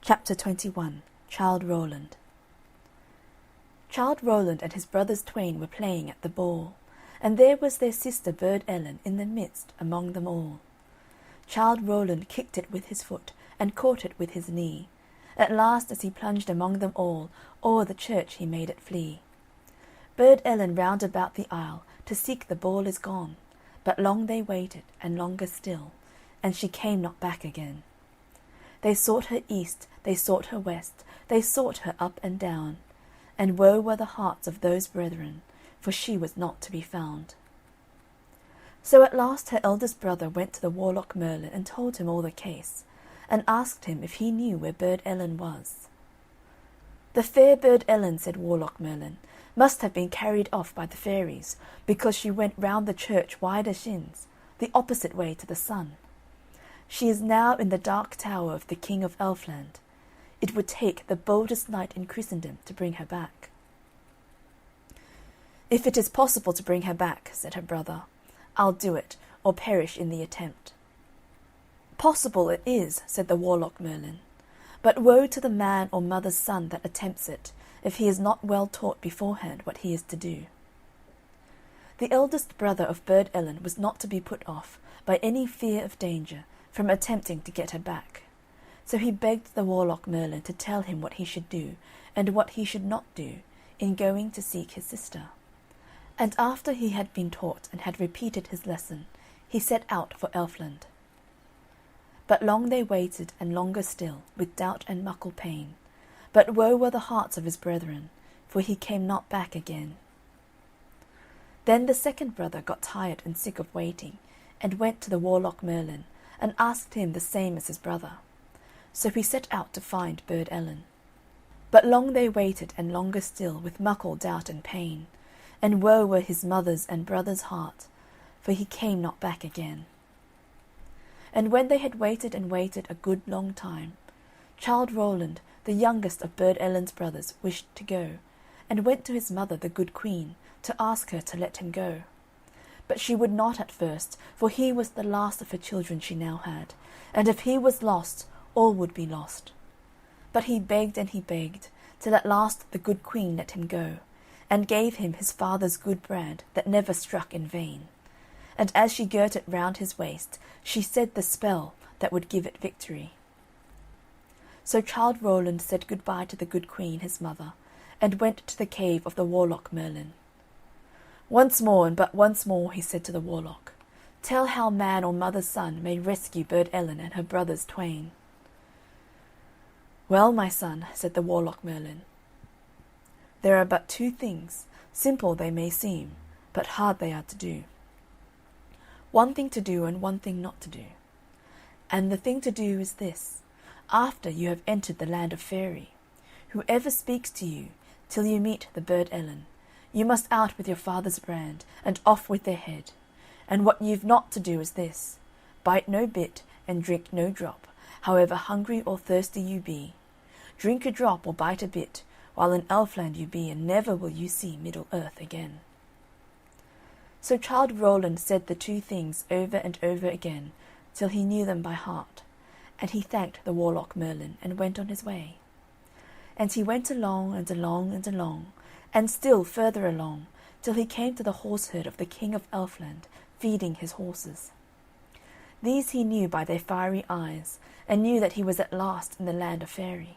Chapter 21. Childe Rowland. Childe Rowland and his brothers twain were playing at the ball, and there was their sister Burd Ellen in the midst among them all. Childe Rowland kicked it with his foot, and caught it with his knee. At last, as he plunged among them all, o'er the church he made it flee. Burd Ellen round about the isle to seek the ball is gone, but long they waited, and longer still, and she came not back again. They sought her east, they sought her west, they sought her up and down, and woe were the hearts of those brethren, for she was not to be found. So at last her eldest brother went to the Warlock Merlin and told him all the case, and asked him if he knew where Burd Ellen was. "The fair Burd Ellen," said Warlock Merlin, "must have been carried off by the fairies, because she went round the church wide as shins, the opposite way to the sun. She is now in the dark tower of the King of Elfland. It would take the boldest knight in Christendom to bring her back." "If it is possible to bring her back," said her brother, "I'll do it, or perish in the attempt." "Possible it is," said the Warlock Merlin, "but woe to the man or mother's son that attempts it, if he is not well taught beforehand what he is to do." The eldest brother of Burd Ellen was not to be put off, by any fear of danger, from attempting to get her back. So he begged the Warlock Merlin to tell him what he should do, and what he should not do, in going to seek his sister. And after he had been taught and had repeated his lesson, he set out for Elfland. But long they waited, and longer still, with doubt and muckle pain. But woe were the hearts of his brethren, for he came not back again. Then the second brother got tired and sick of waiting, and went to the Warlock Merlin, and asked him the same as his brother. So he set out to find Burd Ellen. But long they waited, and longer still, with muckle doubt and pain, and woe were his mother's and brother's heart, for he came not back again. And when they had waited and waited a good long time, Childe Rowland, the youngest of Burd Ellen's brothers, wished to go, and went to his mother the good queen, to ask her to let him go. But she would not at first, for he was the last of her children she now had, and if he was lost, all would be lost. But he begged and he begged, till at last the good queen let him go, and gave him his father's good brand that never struck in vain. And as she girt it round his waist, she said the spell that would give it victory. So Childe Rowland said good-bye to the good queen, his mother, and went to the cave of the Warlock Merlin. "Once more, and but once more," he said to the Warlock, "tell how man or mother's son may rescue Burd Ellen and her brothers twain." "Well, my son," said the Warlock Merlin, "there are but two things, simple they may seem, but hard they are to do. One thing to do, and one thing not to do. And the thing to do is this: after you have entered the land of Fairy, whoever speaks to you, till you meet the Burd Ellen, you must out with your father's brand, and off with their head. And what you've not to do is this: bite no bit, and drink no drop, however hungry or thirsty you be. Drink a drop or bite a bit, while in Elfland you be, and never will you see Middle-earth again." So Childe Rowland said the two things over and over again, till he knew them by heart, and he thanked the Warlock Merlin, and went on his way. And he went along, and along, and along, and still further along, till he came to the horseherd of the King of Elfland, feeding his horses. These he knew by their fiery eyes, and knew that he was at last in the land of Fairy.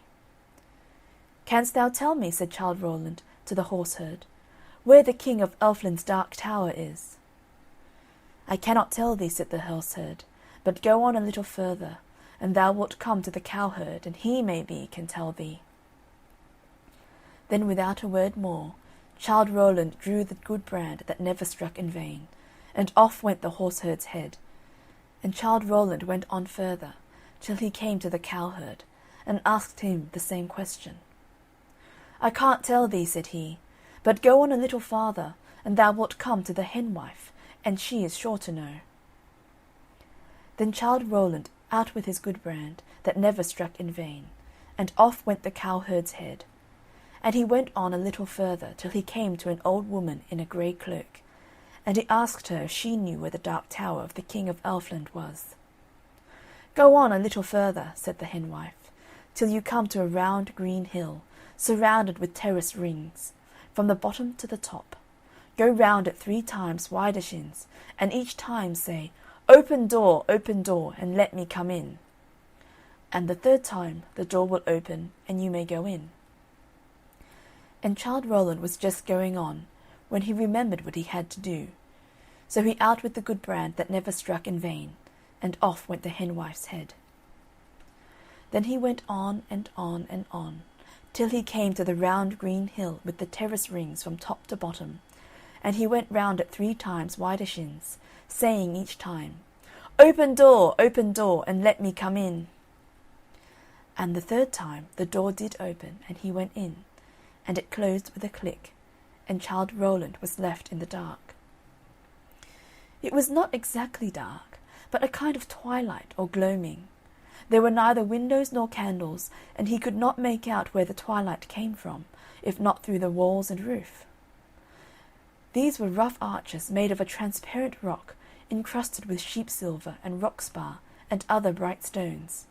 "Canst thou tell me," said Childe Rowland to the horseherd, "where the King of Elfland's dark tower is?" "I cannot tell thee," said the horseherd, "but go on a little further, and thou wilt come to the cowherd, and he, maybe, can tell thee." Then without a word more, Childe Rowland drew the good brand that never struck in vain, and off went the horseherd's head. And Childe Rowland went on further, till he came to the cowherd, and asked him the same question. "I can't tell thee," said he, "but go on a little farther, and thou wilt come to the henwife, and she is sure to know." Then Childe Rowland out with his good brand, that never struck in vain, and off went the cowherd's head. And he went on a little further, till he came to an old woman in a grey cloak, and he asked her if she knew where the dark tower of the King of Elfland was. "Go on a little further," said the henwife, till you come to a round green hill, surrounded with terrace rings, from the bottom to the top. Go round it 3 times widershins, and each time say, open, door, and let me come in. And the 3rd time the door will open, and you may go in. And Childe Rowland was just going on, when he remembered what he had to do. So he out with the good brand that never struck in vain, and off went the henwife's head. Then he went on and on and on, till he came to the round green hill with the terrace rings from top to bottom, and he went round it 3 times widershins, saying each time, open, door, and let me come in. And the 3rd time the door did open, and he went in, and it closed with a click, and Childe Rowland was left in the dark. It was not exactly dark, but a kind of twilight or gloaming. There were neither windows nor candles, and he could not make out where the twilight came from, if not through the walls and roof. These were rough arches made of a transparent rock, encrusted with sheep silver and rock spar and other bright stones.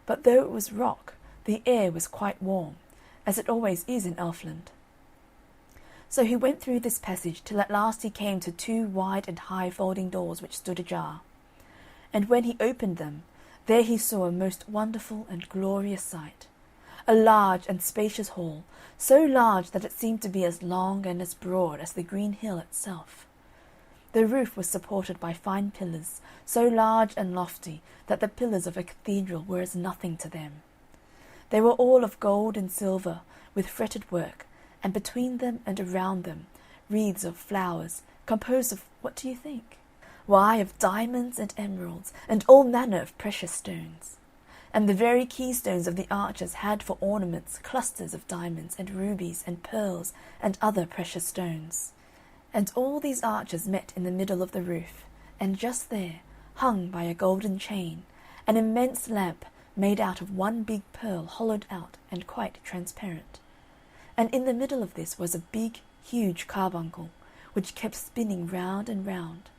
But though it was rock, the air was quite warm, as it always is in Elfland. So he went through this passage till at last he came to 2 wide and high folding doors which stood ajar. And when he opened them, there he saw a most wonderful and glorious sight, a large and spacious hall, so large that it seemed to be as long and as broad as the green hill itself. The roof was supported by fine pillars, so large and lofty that the pillars of a cathedral were as nothing to them. They were all of gold and silver, with fretted work, and between them and around them wreaths of flowers, composed of, what do you think? Why, of diamonds and emeralds, and all manner of precious stones. And the very keystones of the arches had for ornaments clusters of diamonds and rubies and pearls and other precious stones. And all these arches met in the middle of the roof, and just there, hung by a golden chain, an immense lamp made out of one big pearl hollowed out and quite transparent. And in the middle of this was a big, huge carbuncle, which kept spinning round and round,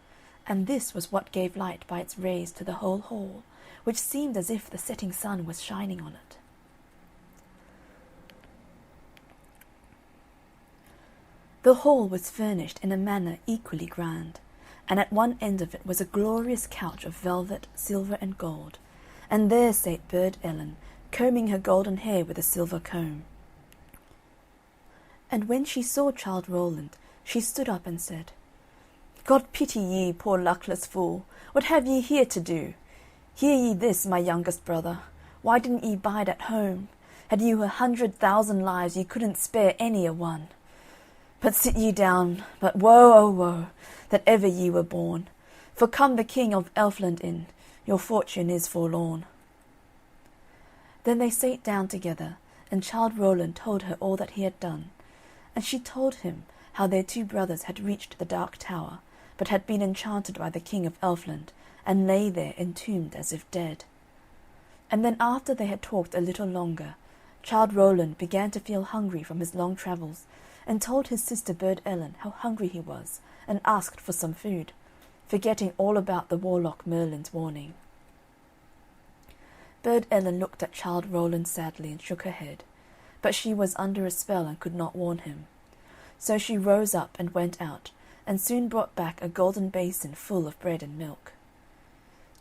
and this was what gave light by its rays to the whole hall, which seemed as if the setting sun was shining on it. The hall was furnished in a manner equally grand, and at one end of it was a glorious couch of velvet, silver, and gold, and there sate Burd Ellen, combing her golden hair with a silver comb. And when she saw Childe Rowland, she stood up and said, God pity ye, poor luckless fool, what have ye here to do? Hear ye this, my youngest brother, why didn't ye bide at home? Had you 100,000 lives, ye couldn't spare any a one. But sit ye down, but woe, oh woe, that ever ye were born, for come the King of Elfland in, your fortune is forlorn. Then they sate down together, and Childe Rowland told her all that he had done, and she told him how their 2 brothers had reached the Dark Tower, but had been enchanted by the King of Elfland, and lay there entombed as if dead. And then after they had talked a little longer, Childe Rowland began to feel hungry from his long travels, and told his sister Burd Ellen how hungry he was, and asked for some food, forgetting all about the Warlock Merlin's warning. Burd Ellen looked at Childe Rowland sadly and shook her head, but she was under a spell and could not warn him. So she rose up and went out, and soon brought back a golden basin full of bread and milk.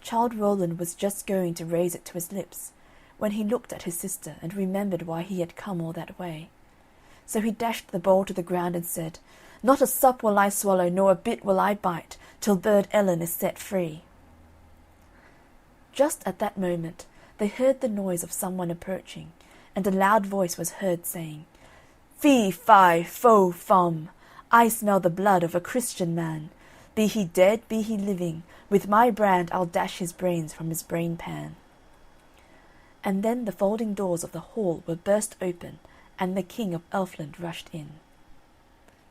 Childe Rowland was just going to raise it to his lips, when he looked at his sister and remembered why he had come all that way. So he dashed the bowl to the ground and said, Not a sup will I swallow, nor a bit will I bite, till Burd Ellen is set free. Just at that moment they heard the noise of someone approaching, and a loud voice was heard saying, Fee, fi, fo, fum, I smell the blood of a Christian man. Be he dead, be he living, with my brand I'll dash his brains from his brain pan. And then the folding doors of the hall were burst open, and the King of Elfland rushed in.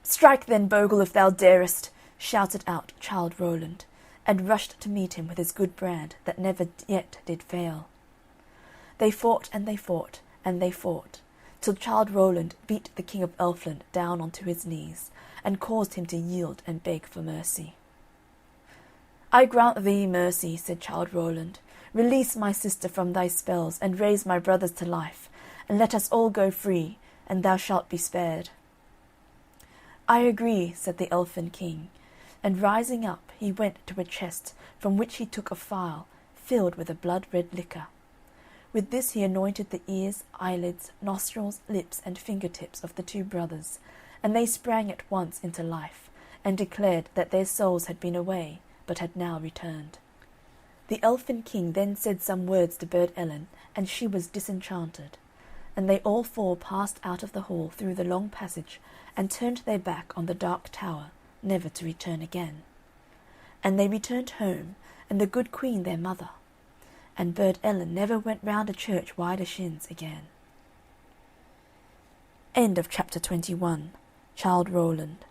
Strike then, Bogle, if thou darest, shouted out Childe Rowland, and rushed to meet him with his good brand that never yet did fail. They fought and they fought and they fought, till Childe Rowland beat the King of Elfland down onto his knees, and caused him to yield and beg for mercy. I grant thee mercy, said Childe Rowland, Release my sister from thy spells, and raise my brothers to life, and let us all go free, and thou shalt be spared." "I agree," said the Elfin King, and rising up he went to a chest, from which he took a phial filled with a blood-red liquor. With this he anointed the ears, eyelids, nostrils, lips, and finger-tips of the two brothers, and they sprang at once into life, and declared that their souls had been away, but had now returned. The Elfin King then said some words to Burd Ellen, and she was disenchanted, and they all four passed out of the hall through the long passage, and turned their back on the dark tower, never to return again. And they returned home, and the good Queen their mother, and Burd Ellen never went round a church wider shins again. End of chapter 21. Childe Rowland.